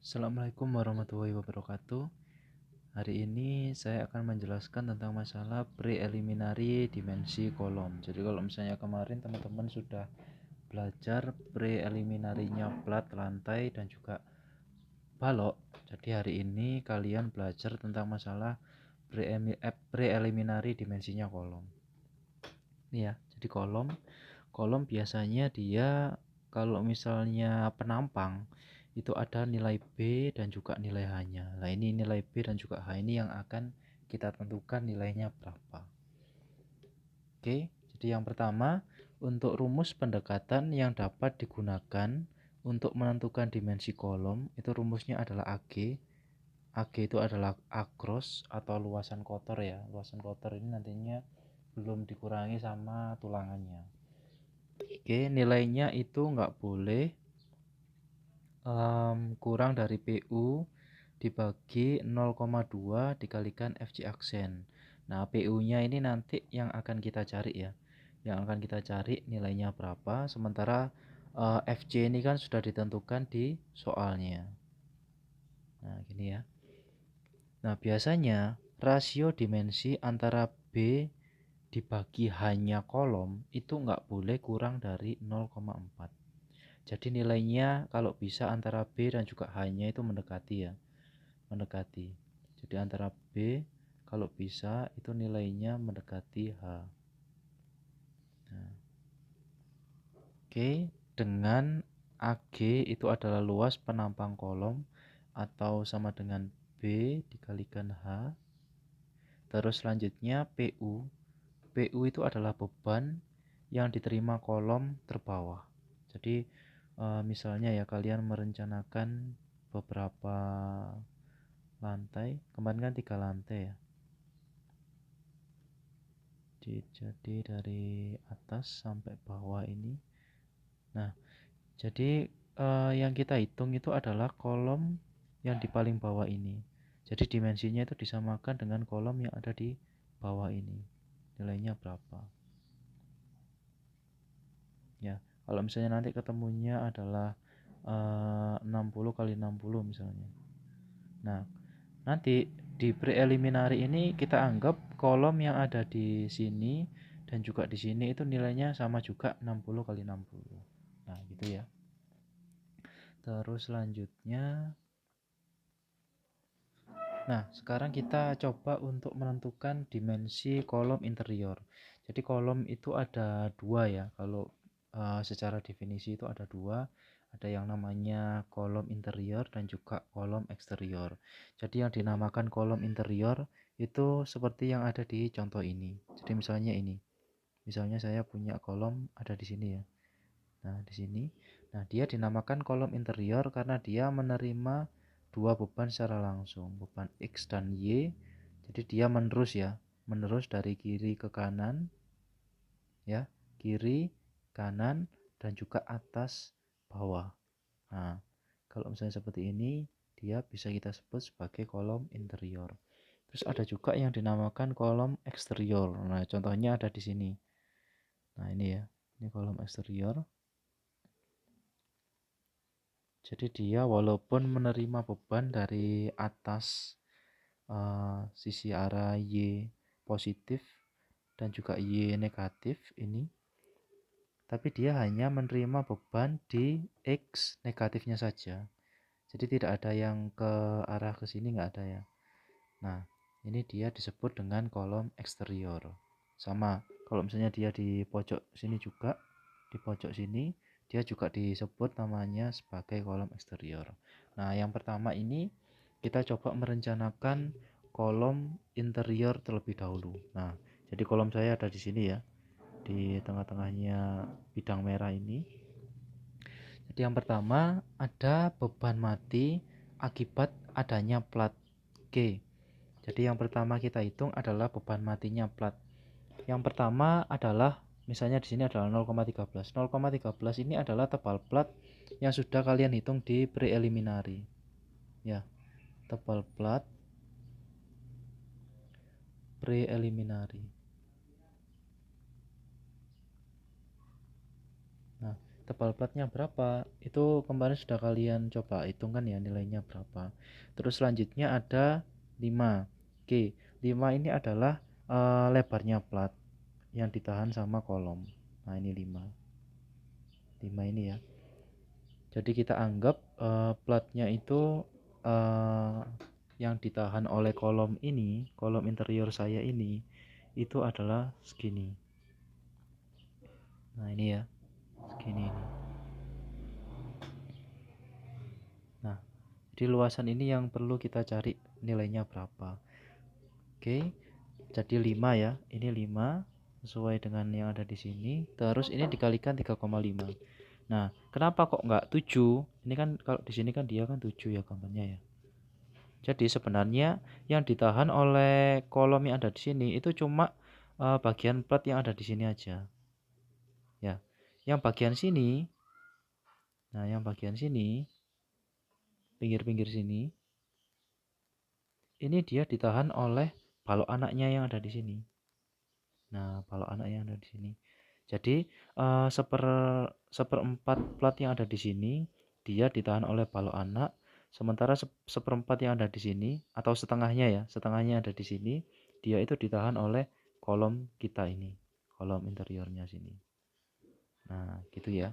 Assalamualaikum warahmatullahi wabarakatuh. Hari ini saya akan menjelaskan tentang masalah preliminary dimensi kolom. Jadi kalau misalnya kemarin teman-teman sudah belajar preliminary-nya plat, lantai, dan juga balok. Jadi hari ini kalian belajar tentang masalah preliminary dimensinya kolom. Ini ya, jadi kolom biasanya dia kalau misalnya penampang itu ada nilai B dan juga nilai H-nya. Nah, ini nilai B dan juga H ini yang akan kita tentukan nilainya berapa. Oke, jadi yang pertama, untuk rumus pendekatan yang dapat digunakan untuk menentukan dimensi kolom, itu rumusnya adalah AG. AG itu adalah across atau luasan kotor ya. Luasan kotor ini nantinya belum dikurangi sama tulangannya. Oke, nilainya itu nggak boleh kurang dari PU dibagi 0,2 dikalikan FJ aksen. Nah, PU-nya ini nanti yang akan kita cari ya. Yang akan kita cari nilainya berapa, sementara FJ ini kan sudah ditentukan di soalnya. Nah, gini ya. Nah, biasanya rasio dimensi antara B dibagi hanya kolom itu nggak boleh kurang dari 0,4. Jadi nilainya kalau bisa antara B dan juga H-nya itu mendekati ya. Mendekati. Jadi antara B kalau bisa itu nilainya mendekati H. Nah, oke, dengan AG itu adalah luas penampang kolom atau sama dengan B dikalikan H. Terus selanjutnya PU. PU itu adalah beban yang diterima kolom terbawah. Jadi misalnya ya kalian merencanakan beberapa lantai, kemarin kan 3 lantai ya. Jadi dari atas sampai bawah ini. Nah, jadi yang kita hitung itu adalah kolom yang di paling bawah ini. Jadi dimensinya itu disamakan dengan kolom yang ada di bawah ini. Nilainya berapa? Ya, kalau misalnya nanti ketemunya adalah 60 kali 60 misalnya. Nah, nanti di preliminary ini kita anggap kolom yang ada di sini dan juga di sini itu nilainya sama juga 60 kali 60. Nah, gitu ya. Terus selanjutnya, nah sekarang kita coba untuk menentukan dimensi kolom interior. Jadi kolom itu ada dua ya. Kalau secara definisi itu ada dua. Ada yang namanya kolom interior dan juga kolom eksterior. Jadi yang dinamakan kolom interior itu seperti yang ada di contoh ini. Jadi misalnya ini. Misalnya saya punya kolom ada di sini ya. Nah, di sini. Nah, dia dinamakan kolom interior karena dia menerima dua beban secara langsung, beban X dan Y. Jadi dia menerus ya, menerus dari kiri ke kanan ya, kiri, kanan dan juga atas bawah. Nah, kalau misalnya seperti ini, dia bisa kita sebut sebagai kolom interior. Terus ada juga yang dinamakan kolom eksterior. Nah, contohnya ada di sini. Nah, ini ya. Ini kolom eksterior. Jadi dia walaupun menerima beban dari atas sisi arah Y positif dan juga Y negatif ini, tapi dia hanya menerima beban di X negatifnya saja. Jadi tidak ada yang ke arah ke sini, nggak ada ya. Nah, ini dia disebut dengan kolom eksterior. Sama, kalau misalnya dia di pojok sini juga, di pojok sini, dia juga disebut namanya sebagai kolom eksterior. Nah, yang pertama ini kita coba merencanakan kolom interior terlebih dahulu. Nah, jadi kolom saya ada di sini ya, di tengah-tengahnya bidang merah ini. Jadi yang pertama ada beban mati akibat adanya plat G. Jadi yang pertama kita hitung adalah beban matinya plat. Yang pertama adalah misalnya di sini adalah 0,13. 0,13 ini adalah tebal plat yang sudah kalian hitung di preliminary. Ya, tebal plat preliminary. Nah, tebal platnya berapa, itu kemarin sudah kalian coba hitung kan ya nilainya berapa. Terus selanjutnya ada 5. Oke, 5 ini adalah lebarnya plat yang ditahan sama kolom. Nah ini 5 ini ya. Jadi kita anggap platnya itu eh, yang ditahan oleh kolom ini, kolom interior saya ini, itu adalah segini. Nah ini ya, segini ini. Nah, jadi luasan ini yang perlu kita cari nilainya berapa. Oke, jadi 5 ya, ini 5 sesuai dengan yang ada di sini. Terus ini dikalikan 3,5. Nah, kenapa kok nggak 7? Ini kan kalau di sini kan dia kan 7 ya gambarnya ya. Jadi sebenarnya yang ditahan oleh kolom yang ada di sini itu cuma bagian plat yang ada di sini aja. Ya. Yang bagian sini, nah yang bagian sini, pinggir-pinggir sini, ini dia ditahan oleh balok anaknya yang ada di sini. Nah, balok anak yang ada di sini. Jadi seperempat plat yang ada di sini dia ditahan oleh balok anak, sementara seperempat yang ada di sini atau setengahnya ya, setengahnya ada di sini, dia itu ditahan oleh kolom kita ini, kolom interiornya sini. Nah, gitu ya.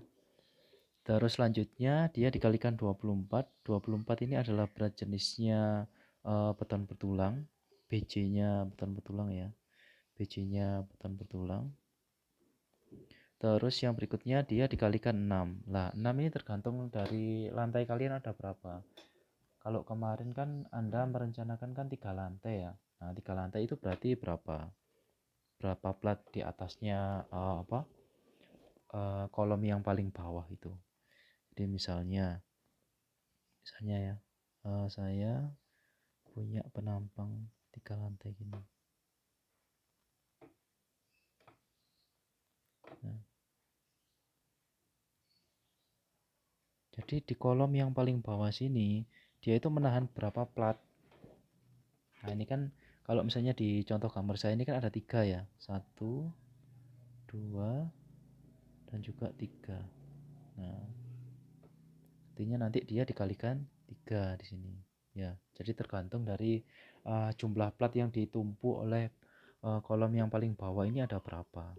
Terus selanjutnya dia dikalikan 24. 24 ini adalah berat jenisnya beton bertulang, BJ-nya beton bertulang ya. BJ-nya beton bertulang. Terus yang berikutnya dia dikalikan 6. Lah, 6 ini tergantung dari lantai kalian ada berapa. Kalau kemarin kan Anda merencanakan kan 3 lantai ya. Nah, 3 lantai itu berarti berapa? Berapa plat di atasnya kolom yang paling bawah itu. Jadi misalnya ya, saya punya penampang 3 lantai gini. Nah, jadi di kolom yang paling bawah sini dia itu menahan berapa plat. Nah ini kan kalau misalnya di contoh gambar saya ini kan ada 3 ya, 1, 2, dan juga 3. Nah artinya nanti dia dikalikan 3 di sini ya. Jadi tergantung dari jumlah plat yang ditumpuk oleh kolom yang paling bawah ini ada berapa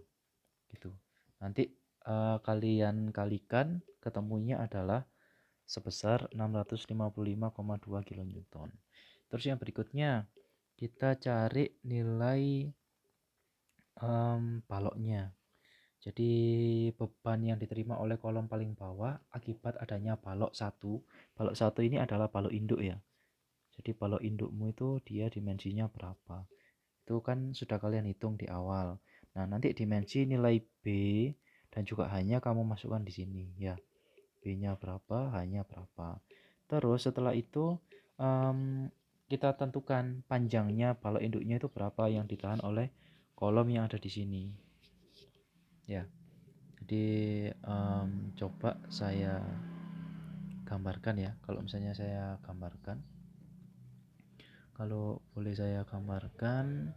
gitu. Nanti kalian kalikan ketemunya adalah sebesar 655,2 kN. Terus yang berikutnya kita cari nilai baloknya. Jadi beban yang diterima oleh kolom paling bawah akibat adanya balok 1. Balok 1 ini adalah balok induk ya. Jadi balok indukmu itu dia dimensinya berapa. Itu kan sudah kalian hitung di awal. Nah, nanti dimensi nilai B dan juga hanya kamu masukkan di sini ya. B-nya berapa, hanya berapa. Terus setelah itu kita tentukan panjangnya balok induknya itu berapa yang ditahan oleh kolom yang ada di sini. Ya. Jadi coba saya gambarkan ya. Kalau misalnya saya gambarkan, kalau boleh saya gambarkan.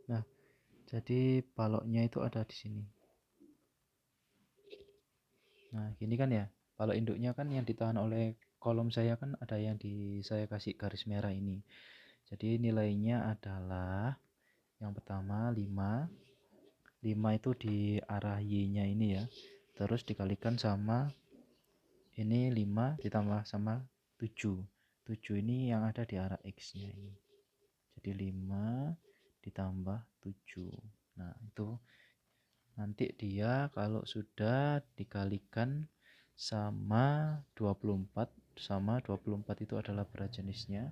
Nah, jadi baloknya itu ada di sini. Nah, gini kan ya. Balok induknya kan yang ditahan oleh kolom saya kan ada yang saya kasih garis merah ini. Jadi nilainya adalah yang pertama 5. 5 itu di arah Y-nya ini ya. Terus dikalikan sama ini 5 ditambah sama 7. 7 ini yang ada di arah X-nya ini. Jadi 5 ditambah 7. Nah, itu nanti dia kalau sudah dikalikan sama 24, sama 24 itu adalah berat jenisnya,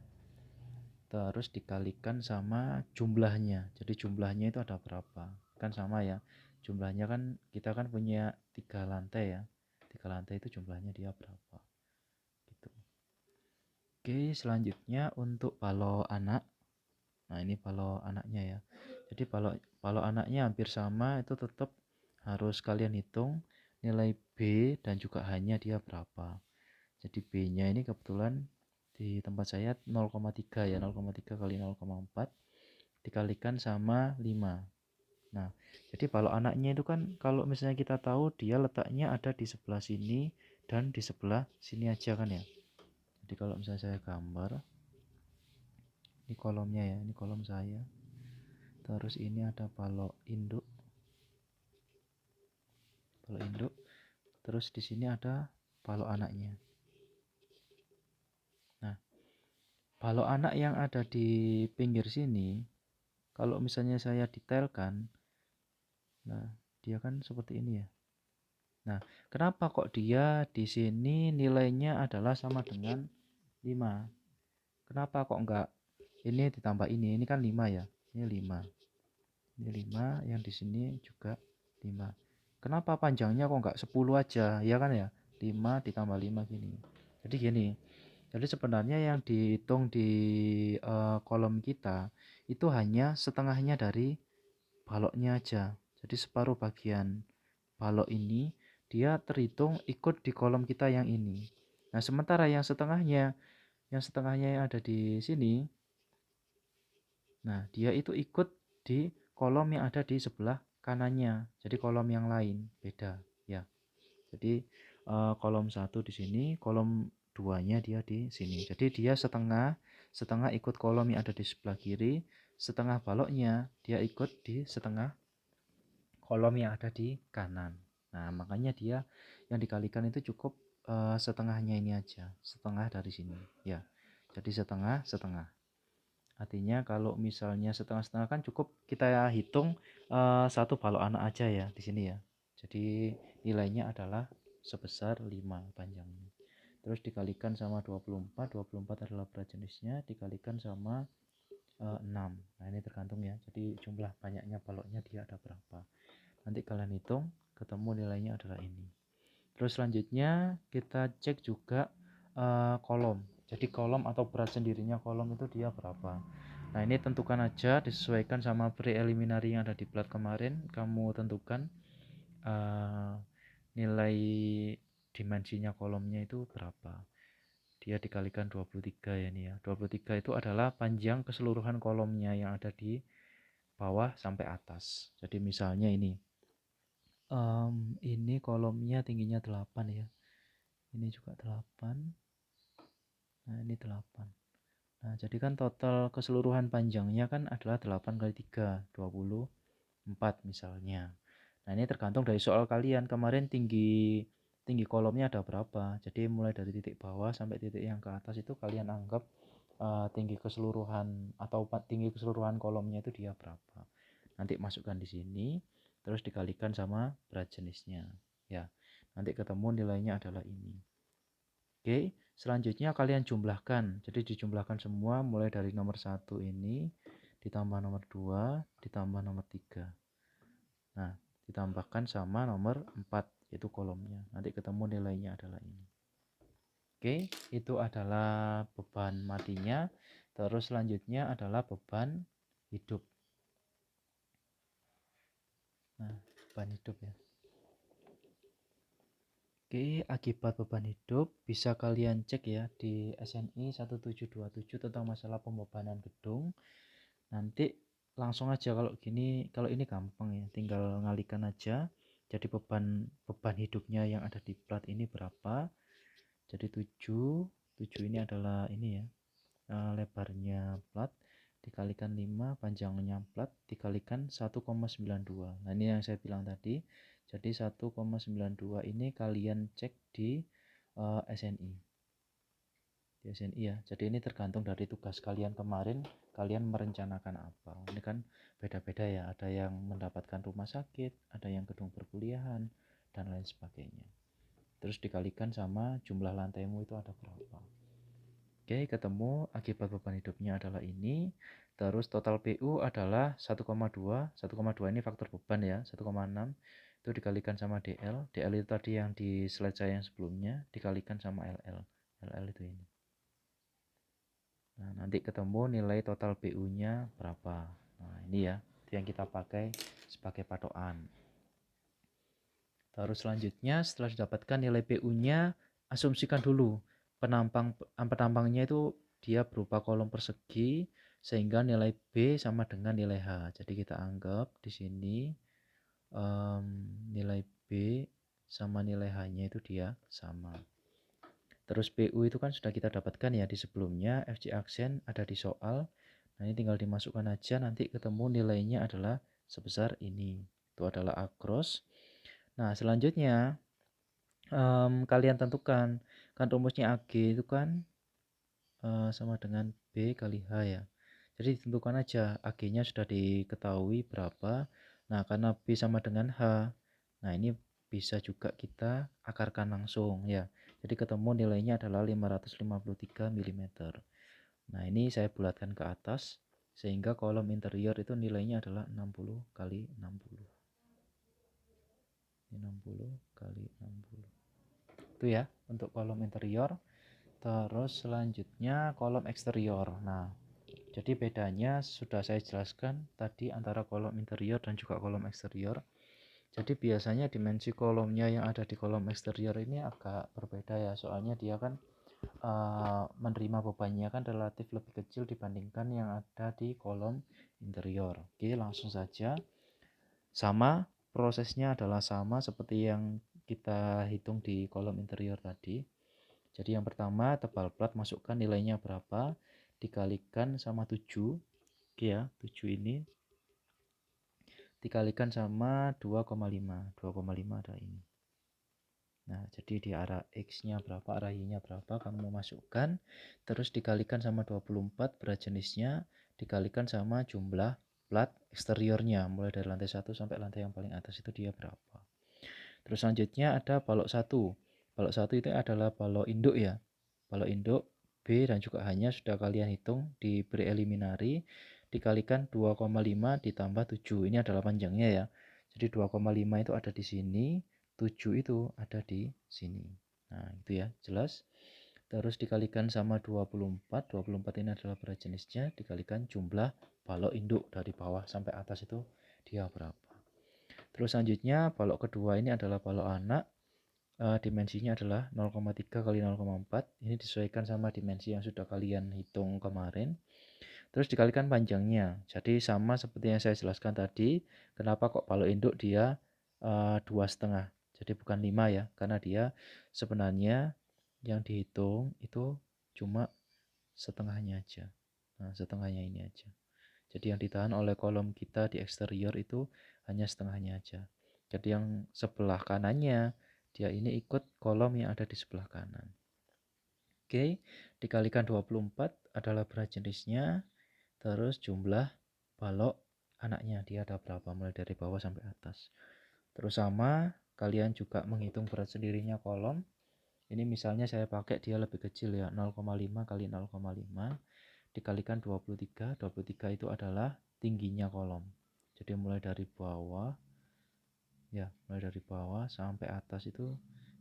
terus dikalikan sama jumlahnya. Jadi jumlahnya itu ada berapa, kan sama ya, jumlahnya kan kita kan punya 3 lantai ya, 3 lantai itu jumlahnya dia berapa gitu. Oke, selanjutnya untuk balok anak. Nah ini balok anaknya ya. Jadi balok anaknya hampir sama, itu tetap harus kalian hitung nilai B dan juga H-nya dia berapa. Jadi B-nya ini kebetulan di tempat saya 0,3 ya, 0,3 kali 0,4 dikalikan sama 5. Nah, jadi balok anaknya itu kan kalau misalnya kita tahu dia letaknya ada di sebelah sini dan di sebelah sini aja kan ya. Jadi kalau misalnya saya gambar, ini kolomnya ya, ini kolom saya. Terus ini ada balok induk. Balok induk. Terus di sini ada balok anaknya. Nah, balok anak yang ada di pinggir sini, kalau misalnya saya detailkan, nah dia kan seperti ini ya. Nah, kenapa kok dia di sini nilainya adalah sama dengan 5? Kenapa kok enggak ini ditambah ini? Ini kan 5 ya. Ini 5. Ini 5, yang di sini juga 5. Kenapa panjangnya kok enggak 10 aja? Ya kan ya? 5 ditambah 5 gini. Jadi gini. Jadi sebenarnya yang dihitung di kolom kita itu hanya setengahnya dari baloknya aja. Jadi separuh bagian balok ini dia terhitung ikut di kolom kita yang ini. Nah, sementara yang setengahnya yang ada di sini, nah dia itu ikut di kolom yang ada di sebelah kanannya. Jadi kolom yang lain beda ya. Jadi kolom 1 di sini, kolom 2-nya dia di sini. Jadi dia setengah ikut kolom yang ada di sebelah kiri, setengah baloknya dia ikut di setengah kolom yang ada di kanan. Nah, makanya dia yang dikalikan itu cukup setengahnya ini aja, setengah dari sini ya. Jadi setengah. Artinya kalau misalnya setengah-setengah kan cukup kita hitung satu balok anak aja ya di sini ya. Jadi nilainya adalah sebesar 5 panjangnya. Terus dikalikan sama 24, 24 adalah berat jenisnya, dikalikan sama 6. Nah, ini tergantung ya. Jadi jumlah banyaknya baloknya dia ada berapa. Nanti kalian hitung, ketemu nilainya adalah ini. Terus selanjutnya kita cek juga kolom. Jadi kolom atau berat sendirinya kolom itu dia berapa. Nah, ini tentukan aja disesuaikan sama preliminary yang ada di plat kemarin. Kamu tentukan nilai dimensinya kolomnya itu berapa. Dia dikalikan 23 ya nih ya. 23 itu adalah panjang keseluruhan kolomnya yang ada di bawah sampai atas. Jadi misalnya ini kolomnya tingginya 8 ya. Ini juga 8. Nah, ini 8. Nah, jadi kan total keseluruhan panjangnya kan adalah 8 kali 3, 24 misalnya. Nah, ini tergantung dari soal kalian. Kemarin tinggi kolomnya ada berapa. Jadi mulai dari titik bawah sampai titik yang ke atas itu kalian anggap tinggi keseluruhan atau tinggi keseluruhan kolomnya itu dia berapa. Nanti masukkan di sini, terus dikalikan sama berat jenisnya. Ya, nanti ketemu nilainya adalah ini. Oke, selanjutnya kalian jumlahkan. Jadi dijumlahkan semua mulai dari nomor 1 ini ditambah nomor 2 ditambah nomor 3. Nah, ditambahkan sama nomor 4 yaitu kolomnya. Nanti ketemu nilainya adalah ini. Oke, itu adalah beban matinya. Terus selanjutnya adalah beban hidup. Nah, beban hidup ya. Oke, akibat beban hidup bisa kalian cek ya di SNI 1727 tentang masalah pembebanan gedung. Nanti langsung aja kalau ini gampang ya, tinggal ngalikan aja. Jadi beban hidupnya yang ada di plat ini berapa? Jadi 7 ini adalah ini ya, lebarnya plat dikalikan 5, panjangnya plat dikalikan 1,92. Nah, ini yang saya bilang tadi. Jadi 1,92 ini kalian cek di SNI. Di SNI ya. Jadi ini tergantung dari tugas kalian kemarin, kalian merencanakan apa. Ini kan beda-beda ya. Ada yang mendapatkan rumah sakit, ada yang gedung perkuliahan, dan lain sebagainya. Terus dikalikan sama jumlah lantaimu itu ada berapa. Oke, ketemu akibat beban hidupnya adalah ini. Terus total PU adalah 1,2. 1,2 ini faktor beban ya, 1,6. Itu dikalikan sama DL. DL itu tadi yang di slide saya yang sebelumnya, dikalikan sama LL. LL itu ini. Nah, nanti ketemu nilai total PU-nya berapa. Nah, ini ya, itu yang kita pakai sebagai patokan. Terus selanjutnya setelah didapatkan nilai PU-nya, asumsikan dulu penampangnya itu dia berupa kolom persegi sehingga nilai B sama dengan nilai H. Jadi kita anggap di sini nilai B sama nilai H-nya itu dia sama. Terus PU itu kan sudah kita dapatkan ya di sebelumnya, FC aksen ada di soal. Nah ini tinggal dimasukkan aja, nanti ketemu nilainya adalah sebesar ini. Itu adalah akros. Nah selanjutnya kalian tentukan, kan rumusnya AG itu kan sama dengan B kali H ya. Jadi ditentukan aja, AG-nya sudah diketahui berapa. Nah karena B sama dengan H, nah ini bisa juga kita akarkan langsung ya. Jadi ketemu nilainya adalah 553 mm. Nah ini saya bulatkan ke atas, sehingga kolom interior itu nilainya adalah 60 kali 60. 60 kali 60. Itu ya untuk kolom interior. Terus selanjutnya kolom eksterior. Nah, jadi bedanya sudah saya jelaskan tadi antara kolom interior dan juga kolom eksterior. Jadi biasanya dimensi kolomnya yang ada di kolom eksterior ini agak berbeda ya, soalnya dia kan menerima bebannya kan relatif lebih kecil dibandingkan yang ada di kolom interior. Oke, langsung saja. Sama, prosesnya adalah sama seperti yang kita hitung di kolom interior tadi. Jadi yang pertama tebal plat masukkan nilainya berapa, dikalikan sama 7. Oke ya, 7 ini dikalikan sama 2,5. 2,5 ada ini. Nah, jadi di arah X-nya berapa, arah Y-nya berapa, kamu masukkan. Terus dikalikan sama 24 berat jenisnya, dikalikan sama jumlah plat eksteriornya. Mulai dari lantai 1 sampai lantai yang paling atas itu dia berapa. Terus selanjutnya ada balok 1. Balok 1 itu adalah balok induk ya. Balok induk B dan juga H-nya sudah kalian hitung di preliminary, dikalikan 2,5 ditambah 7. Ini adalah panjangnya ya. Jadi 2,5 itu ada di sini, 7 itu ada di sini. Nah, itu ya, jelas. Terus dikalikan sama 24. 24 ini adalah berat jenisnya, dikalikan jumlah balok induk dari bawah sampai atas itu dia berapa. Terus selanjutnya balok kedua ini adalah balok anak. Dimensinya adalah 0,3 kali 0,4. Ini disesuaikan sama dimensi yang sudah kalian hitung kemarin. Terus dikalikan panjangnya. Jadi sama seperti yang saya jelaskan tadi. Kenapa kok balok induk dia 2,5. Jadi bukan 5 ya. Karena dia sebenarnya yang dihitung itu cuma setengahnya aja. Nah, setengahnya ini aja. Jadi yang ditahan oleh kolom kita di eksterior itu hanya setengahnya aja. Jadi yang sebelah kanannya dia ini ikut kolom yang ada di sebelah kanan. Oke, dikalikan 24 adalah berat jenisnya, terus jumlah balok anaknya dia ada berapa mulai dari bawah sampai atas. Terus sama, kalian juga menghitung berat sendirinya kolom. Ini misalnya saya pakai dia lebih kecil ya, 0,5 kali 0,5 dikalikan 23. 23 itu adalah tingginya kolom. Jadi mulai dari bawah ya, mulai dari bawah sampai atas itu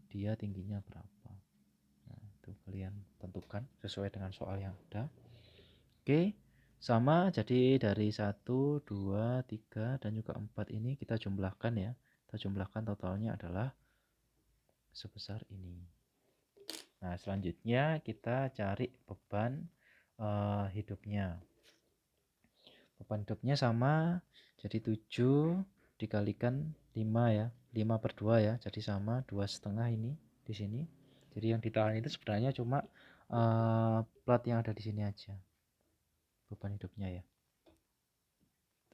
dia tingginya berapa. Nah, itu kalian tentukan sesuai dengan soal yang ada. Oke, sama, jadi dari 1, 2, 3 dan juga 4 ini kita jumlahkan ya. Kita jumlahkan totalnya adalah sebesar ini. Nah, selanjutnya kita cari beban hidupnya. Beban hidupnya sama, jadi 7 dikalikan 5 ya, 5 per 2 ya, jadi sama 2,5 ini di sini. Jadi yang ditahan itu sebenarnya cuma plat yang ada di sini aja, beban hidupnya ya.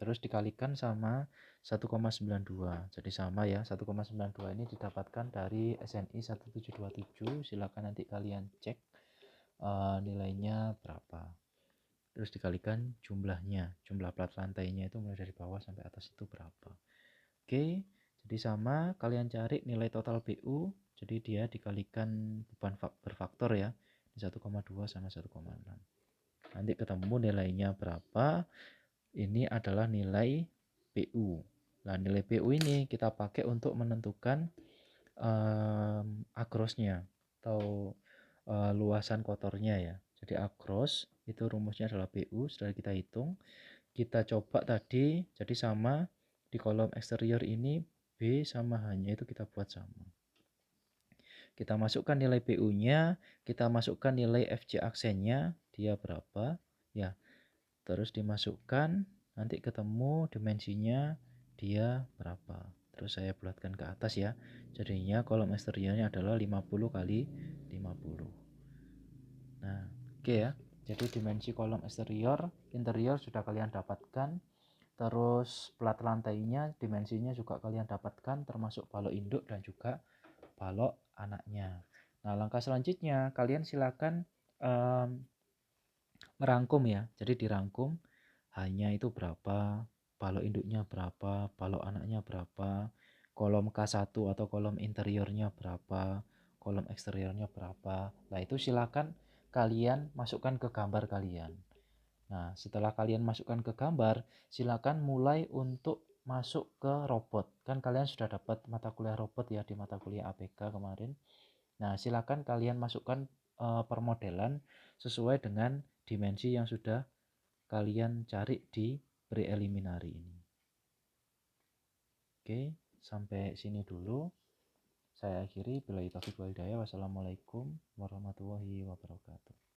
Terus dikalikan sama 1,92, jadi sama ya, 1,92 ini didapatkan dari SNI 1727. Silakan nanti kalian cek nilainya berapa. Terus dikalikan jumlahnya, jumlah plat lantainya itu mulai dari bawah sampai atas itu berapa. Oke, jadi sama, kalian cari nilai total PU, jadi dia dikalikan beban berfaktor ya, 1,2 sama 1,6. Nanti ketemu nilainya berapa, ini adalah nilai PU. Nah, nilai PU ini kita pakai untuk menentukan akrosnya atau luasan kotornya ya. Jadi akros itu rumusnya adalah PU. Setelah kita hitung, kita coba tadi, jadi sama di kolom eksterior ini B sama H-nya itu kita buat sama. Kita masukkan nilai PU-nya, kita masukkan nilai FC aksennya, dia berapa, ya. Terus dimasukkan, nanti ketemu dimensinya dia berapa. Terus saya bulatkan ke atas ya. Jadinya kolom eksteriornya adalah 50 kali 50. Nah, oke ya. Jadi dimensi kolom interior sudah kalian dapatkan. Terus plat lantainya, dimensinya juga kalian dapatkan, termasuk balok induk dan juga balok anaknya. Nah, langkah selanjutnya kalian silakan merangkum ya. Jadi dirangkum hanya itu berapa, balok induknya berapa, balok anaknya berapa, kolom K1 atau kolom interiornya berapa, kolom eksteriornya berapa. Nah, itu silakan kalian masukkan ke gambar kalian. Nah, setelah kalian masukkan ke gambar, silakan mulai untuk masuk ke robot. Kan kalian sudah dapat mata kuliah robot ya di mata kuliah APK kemarin. Nah, silakan kalian masukkan permodelan sesuai dengan dimensi yang sudah kalian cari di preliminary ini. Oke, sampai sini dulu. Saya akhiri. Billahi taufiq wal hidayah. Wassalamualaikum warahmatullahi wabarakatuh.